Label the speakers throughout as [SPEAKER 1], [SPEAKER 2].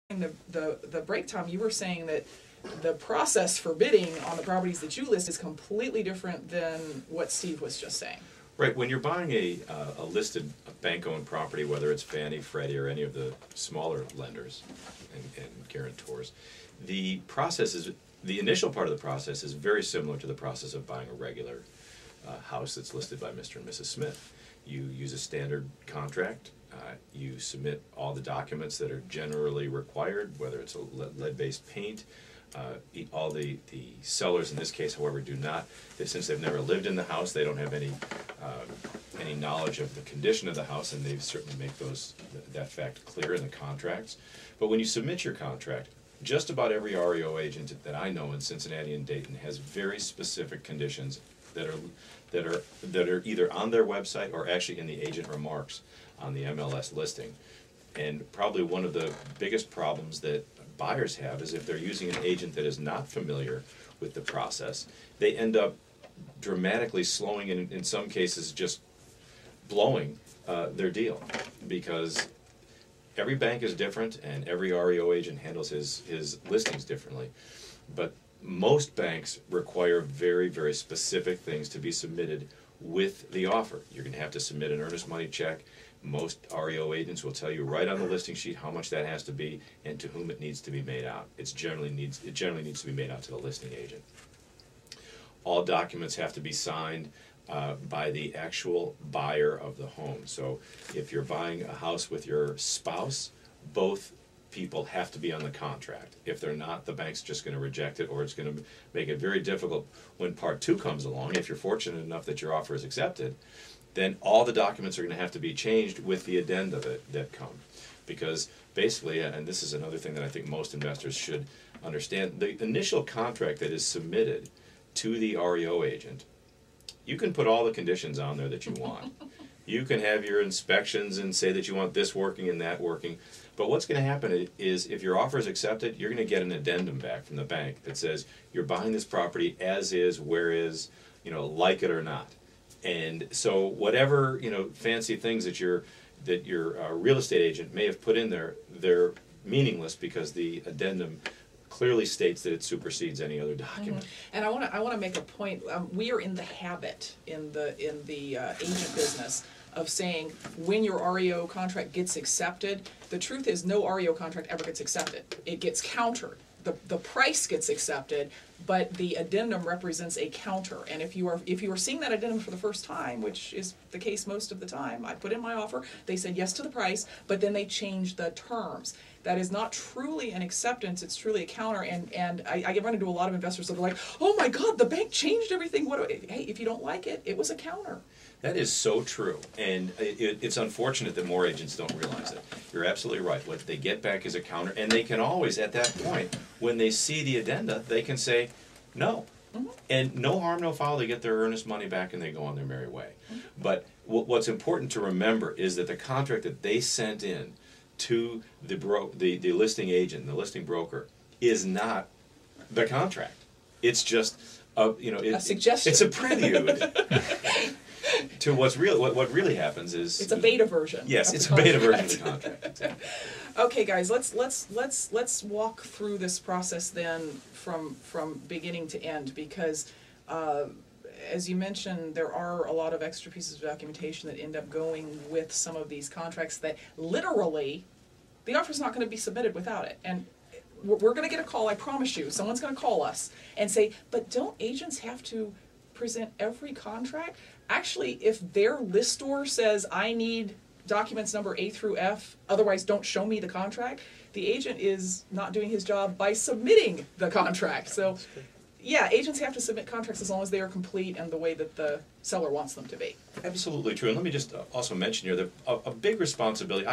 [SPEAKER 1] the break, Tom, you were saying that the process for bidding on the properties that you list is completely different than what Steve was just saying.
[SPEAKER 2] Right, when you're buying a listed bank-owned property, whether it's Fannie, Freddie, or any of the smaller lenders and guarantors, the process is, the initial part of the process is very similar to the process of buying a regular house that's listed by Mr. and Mrs. Smith. You use a standard contract, you submit all the documents that are generally required, whether it's a lead-based paint. All the sellers in this case, however, do not. Since they've never lived in the house, they don't have any knowledge of the condition of the house, and they certainly make that fact clear in the contracts. But when you submit your contract, just about every REO agent that I know in Cincinnati and Dayton has very specific conditions that are either on their website or actually in the agent remarks on the MLS listing. And probably one of the biggest problems that buyers have is if they're using an agent that is not familiar with the process, they end up dramatically slowing and in some cases just blowing their deal, because every bank is different and every REO agent handles his listings differently. But most banks require very, very specific things to be submitted with the offer. You're going to have to submit an earnest money check. Most REO agents will tell you right on the listing sheet how much that has to be and to whom it needs to be made out. It generally needs to be made out to the listing agent. All documents have to be signed by the actual buyer of the home. So if you're buying a house with your spouse, both people have to be on the contract. If they're not, the bank's just going to reject it, or it's going to make it very difficult when part two comes along. If you're fortunate enough that your offer is accepted, then all the documents are going to have to be changed with the addenda that come. Because basically, and this is another thing that I think most investors should understand, the initial contract that is submitted to the REO agent, you can put all the conditions on there that you want. You can have your inspections and say that you want this working and that working. But what's going to happen is if your offer is accepted, you're going to get an addendum back from the bank that says you're buying this property as is, where is, like it or not. And so whatever fancy things that your real estate agent may have put in there, they're meaningless because the addendum clearly states that it supersedes any other document.
[SPEAKER 1] Mm-hmm. And I want to make a point. We are in the habit in the agent business of saying when your REO contract gets accepted. The truth is no REO contract ever gets accepted. It gets countered. The price gets accepted, but the addendum represents a counter. And if you are seeing that addendum for the first time, which is the case most of the time, I put in my offer, they said yes to the price, but then they changed the terms. That is not truly an acceptance, it's truly a counter. And I run into a lot of investors that are like, oh my God, the bank changed everything. Hey, if you don't like it, it was a counter.
[SPEAKER 2] That is so true, and it's unfortunate that more agents don't realize it. You're absolutely right. What they get back is a counter, and they can always, at that point, when they see the addenda, they can say no. Mm-hmm. And no harm, no foul. They get their earnest money back, and they go on their merry way. Mm-hmm. But what's important to remember is that the contract that they sent in to the listing agent, the listing broker, is not the contract. It's just a
[SPEAKER 1] suggestion.
[SPEAKER 2] It's a prelude. To what really happens is
[SPEAKER 1] it's a beta version.
[SPEAKER 2] Yes, it's a beta version of the contract.
[SPEAKER 1] Okay, guys, let's walk through this process then from beginning to end, because as you mentioned, there are a lot of extra pieces of documentation that end up going with some of these contracts that literally the offer's not going to be submitted without it. And we're going to get a call, I promise you. Someone's going to call us and say, but don't agents have to present every contract? Actually, if their listor says, I need documents number A through F, otherwise don't show me the contract, the agent is not doing his job by submitting the contract. So, yeah, agents have to submit contracts as long as they are complete and the way that the seller wants them to be.
[SPEAKER 2] Absolutely true. And let me just also mention here that a big responsibility,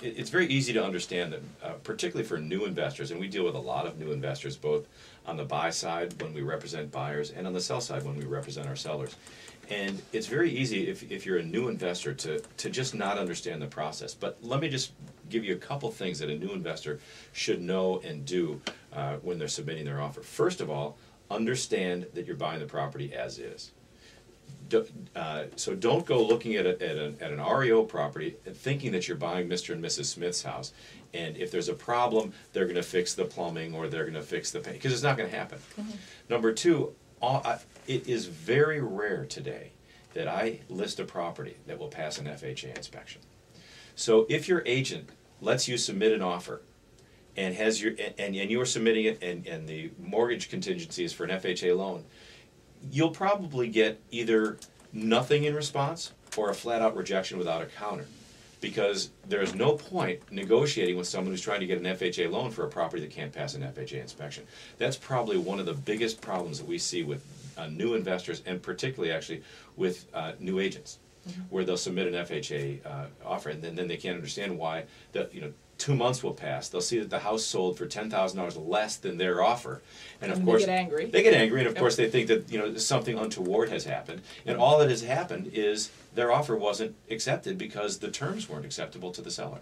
[SPEAKER 2] it's very easy to understand that, particularly for new investors, and we deal with a lot of new investors, both on the buy side when we represent buyers and on the sell side when we represent our sellers. And it's very easy if you're a new investor to just not understand the process. But let me just give you a couple things that a new investor should know and do when they're submitting their offer. First of all, understand that you're buying the property as is. So don't go looking at an REO property and thinking that you're buying Mr. and Mrs. Smith's house, and if there's a problem, they're going to fix the plumbing or they're going to fix the paint, because it's not going to happen. Number two, it is very rare today that I list a property that will pass an FHA inspection. So if your agent lets you submit an offer and has and you are submitting it and the mortgage contingency is for an FHA loan, you'll probably get either nothing in response or a flat out rejection without a counter, because there's no point negotiating with someone who's trying to get an FHA loan for a property that can't pass an FHA inspection. That's probably one of the biggest problems that we see with new investors, and particularly actually with new agents, where they'll submit an FHA offer and then they can't understand why 2 months will pass. They'll see that the house sold for $10,000 less than their offer, and of course
[SPEAKER 1] they get angry.
[SPEAKER 2] They get angry, and of course they think that something untoward has happened, and all that has happened is their offer wasn't accepted because the terms weren't acceptable to the seller.